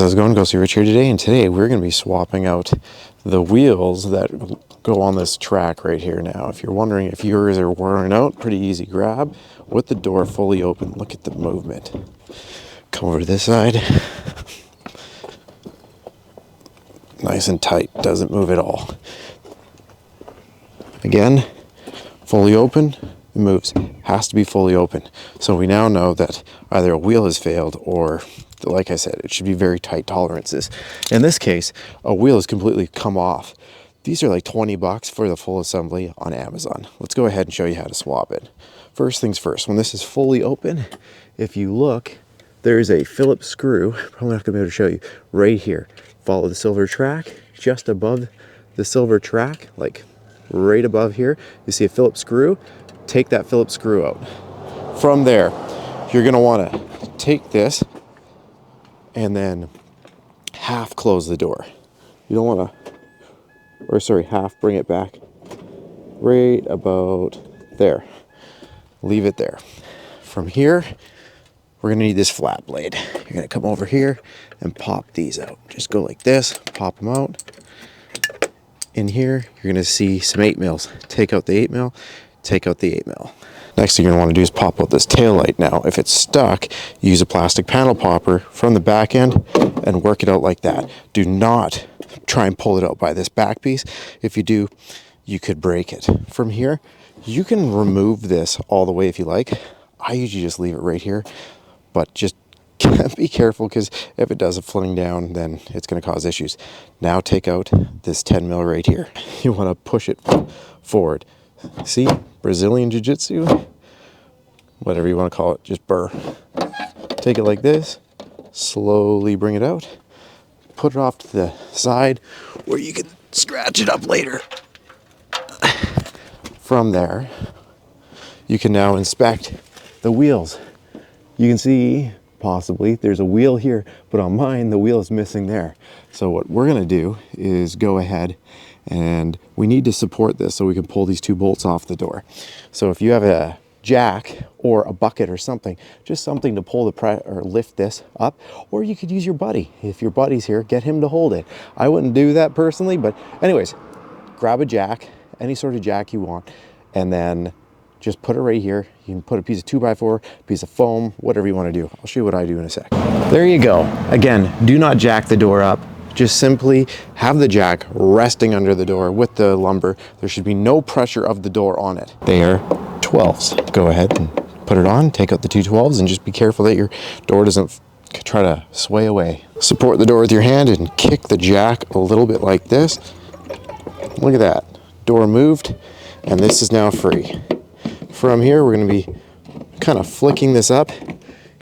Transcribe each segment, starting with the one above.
how's it going? Go see Rich here today, and today we're going to be swapping out the wheels that go on this track right here now. If you're wondering if yours are worn out, pretty easy grab with the door fully open. Look at the movement. Come over to this side. Nice and tight, doesn't move at all. Again, fully open, it moves. Has to be fully open. So we now know that either a wheel has failed or, like I said, it should be very tight tolerances. In this case, a wheel has completely come off. These are like 20 bucks for the full assembly on Amazon. Let's go ahead and show you how to swap it. First things first, when this is fully open, if you look, there's a Phillips screw, probably not gonna be able to show you, right here. Follow the silver track, just above the silver track, like right above here, you see a Phillips screw. Take that Phillips screw out. From there, you're gonna wanna take this and then half close the door. You don't wanna, or sorry, half bring it back right about there. Leave it there. From here, we're gonna need this flat blade. You're gonna come over here and pop these out. Just go like this, pop them out. In here, you're gonna see some 8mm. Take out the 8mm, take out the 8mm. Next thing you're gonna wanna do is pop out this tail light. Now, if it's stuck, use a plastic panel popper from the back end and work it out like that. Do not try and pull it out by this back piece. If you do, you could break it. From here, you can remove this all the way if you like. I usually just leave it right here, but just be careful, because if it does a fling down, then it's going to cause issues. Now take out this 10mm right here. You want to push it forward. See, Brazilian Jiu-Jitsu, whatever you want to call it, just burr. Take it like this, slowly bring it out, put it off to the side where you can scratch it up later. From there, you can now inspect the wheels. You can see possibly there's a wheel here, but on mine the wheel is missing there. So what we're going to do is go ahead, and we need to support this so we can pull these two bolts off the door. So if you have a jack or a bucket or something, just something to pull or lift this up, or you could use your buddy. If your buddy's here, get him to hold it. I wouldn't do that personally, but anyways, grab a jack, any sort of jack you want, and then just put it right here. You can put a piece of 2x4, piece of foam, whatever you want to do. I'll show you what I do in a sec. There you go. Again, do not jack the door up. Just simply have the jack resting under the door with the lumber. There should be no pressure of the door on it. They are 12s. Go ahead and put it on, take out the two 12s, and just be careful that your door doesn't try to sway away. Support the door with your hand and kick the jack a little bit like this. Look at that. Door moved, and this is now free. From here, we're going to be kind of flicking this up.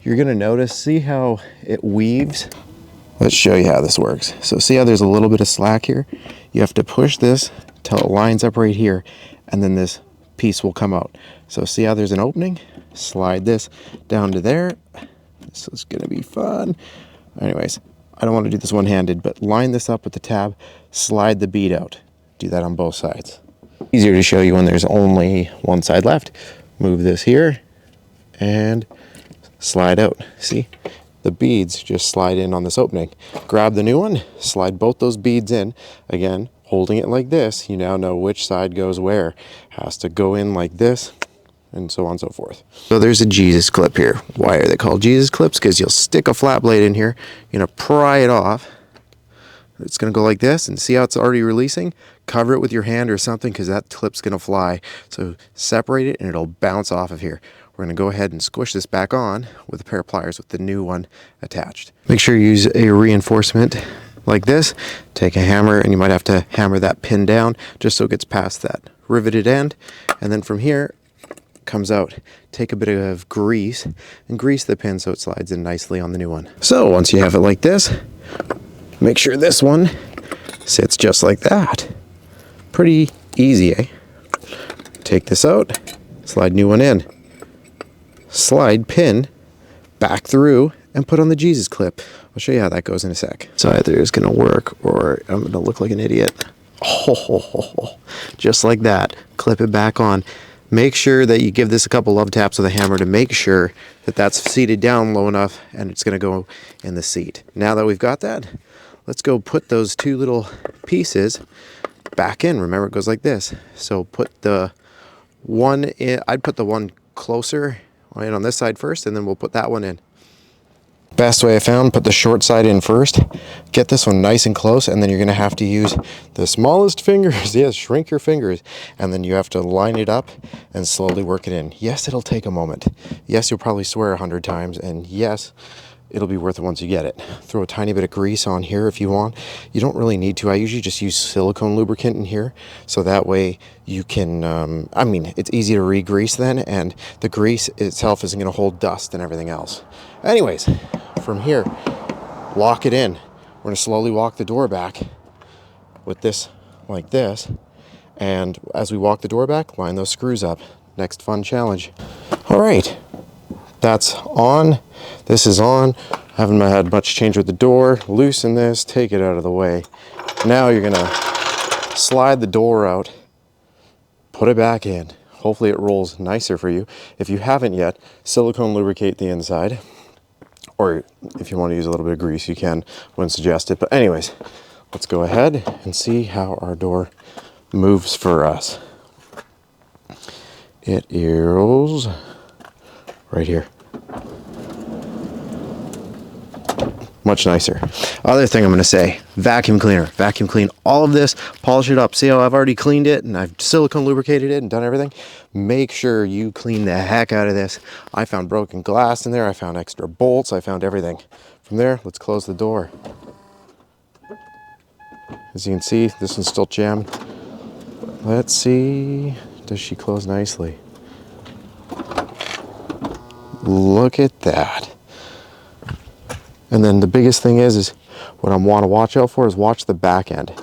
You're going to notice, see how it weaves? Let's show you how this works. So see how there's a little bit of slack here? You have to push this till it lines up right here, and then this piece will come out. So see how there's an opening? Slide this down to there. This is going to be fun. Anyways, I don't want to do this one-handed, but line this up with the tab, slide the bead out. Do that on both sides. Easier to show you when there's only one side left. Move this here and slide out. See, the beads just slide in on this opening. Grab the new one, slide both those beads in. Again, holding it like this, you now know which side goes where. Has to go in like this, and so on and so forth. So there's a Jesus clip here. Why are they called Jesus clips? Because you'll stick a flat blade in here, you're gonna pry it off. It's going to go like this, and see how it's already releasing? Cover it with your hand or something, because that clip's going to fly. So separate it and it'll bounce off of here. We're going to go ahead and squish this back on with a pair of pliers with the new one attached. Make sure you use a reinforcement like this. Take a hammer, and you might have to hammer that pin down just so it gets past that riveted end. And then from here, comes out. Take a bit of grease and grease the pin so it slides in nicely on the new one. So once you have it like this, make sure this one sits just like that. Pretty easy, eh? Take this out, slide new one in. Slide pin back through and put on the Jesus clip. I'll show you how that goes in a sec. So either it's gonna work or I'm gonna look like an idiot. Oh, just like that. Clip it back on. Make sure that you give this a couple love taps with a hammer to make sure that that's seated down low enough and it's going to go in the seat. Now that we've got that, let's go put those two little pieces back in. Remember, it goes like this. So put the one in, I'd put the one closer in on this side first, and then we'll put that one in. Best way I found, put the short side in first, get this one nice and close, and then you're going to have to use the smallest fingers. Yes, shrink your fingers, and then you have to line it up and slowly work it in. Yes, it'll take a moment. Yes, you'll probably swear 100 times, and yes, it'll be worth it once you get it. Throw a tiny bit of grease on here if you want. You don't really need to. I usually just use silicone lubricant in here, so that way you can, I mean, it's easy to re-grease then, and the grease itself isn't going to hold dust and everything else. Anyways, from here, lock it in. We're going to slowly walk the door back with this like this, and as we walk the door back, line those screws up. Next fun challenge. All right. That's on. This is on. Haven't had much change with the door. Loosen this, take it out of the way. Now you're gonna slide the door out, put it back in. Hopefully it rolls nicer for you. If you haven't yet, silicone lubricate the inside. Or if you want to use a little bit of grease, you can, wouldn't suggest it. But anyways, let's go ahead and see how our door moves for us. It is right here. Much nicer. Other thing I'm going to say, vacuum cleaner. Vacuum clean all of this, polish it up. See how I've already cleaned it and I've silicone lubricated it and done everything? Make sure you clean the heck out of this. I found broken glass in there. I found extra bolts. I found everything. From there, let's close the door. As you can see, this one's still jammed. Let's see. Does she close nicely? Look at that. And then the biggest thing is what I want to watch out for is watch the back end.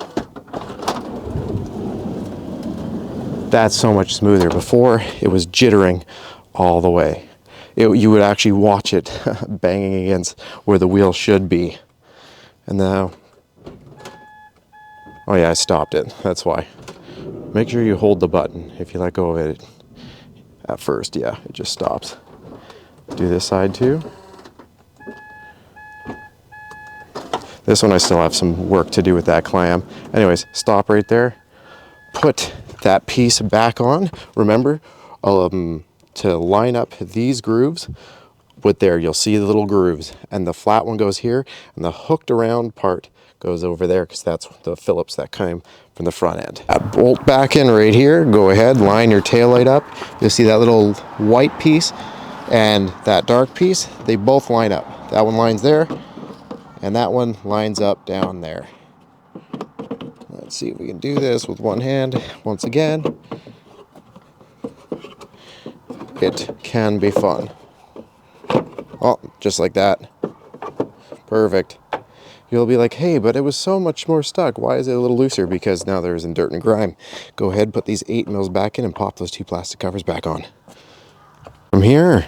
That's so much smoother. Before, it was jittering all the way. You would actually watch it banging against where the wheel should be. And now, oh yeah, I stopped it. That's why. Make sure you hold the button. If you let go of it at first, yeah, it just stops. Do this side too. This one I still have some work to do with that clamp. Anyways, stop right there. Put that piece back on. Remember to line up these grooves with there. You'll see the little grooves, and the flat one goes here, and the hooked around part goes over there because that's the Phillips that came from the front end. That bolt back in right here. Go ahead, line your taillight up. You'll see that little white piece and that dark piece, they both line up. That one lines there, and that one lines up down there. Let's see if we can do this with one hand. Once again, it can be fun. Oh, just like that. Perfect. You'll be like, hey, but it was so much more stuck. Why is it a little looser? Because now there isn't dirt and grime. Go ahead, put these 8 mils back in and pop those 2 plastic covers back on. From here,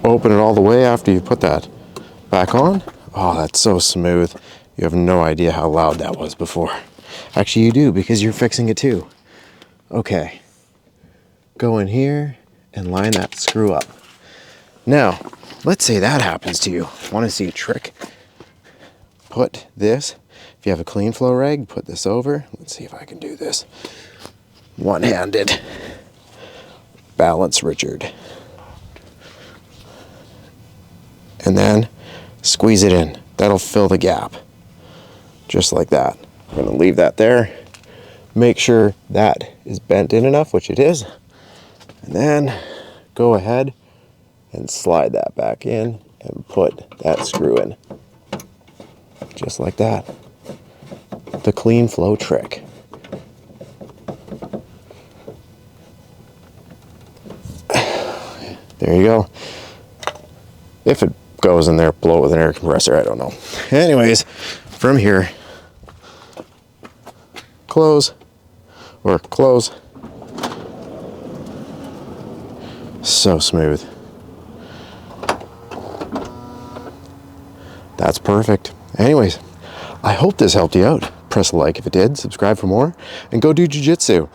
open it all the way after you put that back on. Oh, that's so smooth. You have no idea how loud that was before. Actually, you do, because you're fixing it too. Okay. Go in here and line that screw up. Now, let's say that happens to you. Want to see a trick? Put this, if you have a clean flow rag, put this over. Let's see if I can do this. One-handed. Balance, Richard. And then squeeze it in. That'll fill the gap. Just like that. I'm going to leave that there. Make sure that is bent in enough, which it is. And then go ahead and slide that back in and put that screw in. Just like that. The clean flow trick. There you go. If it goes in there, blow it with an air compressor, I don't know. Anyways, from here, close, or close. So smooth. That's perfect. Anyways, I hope this helped you out. Press a like if it did, subscribe for more, and go do jiu-jitsu.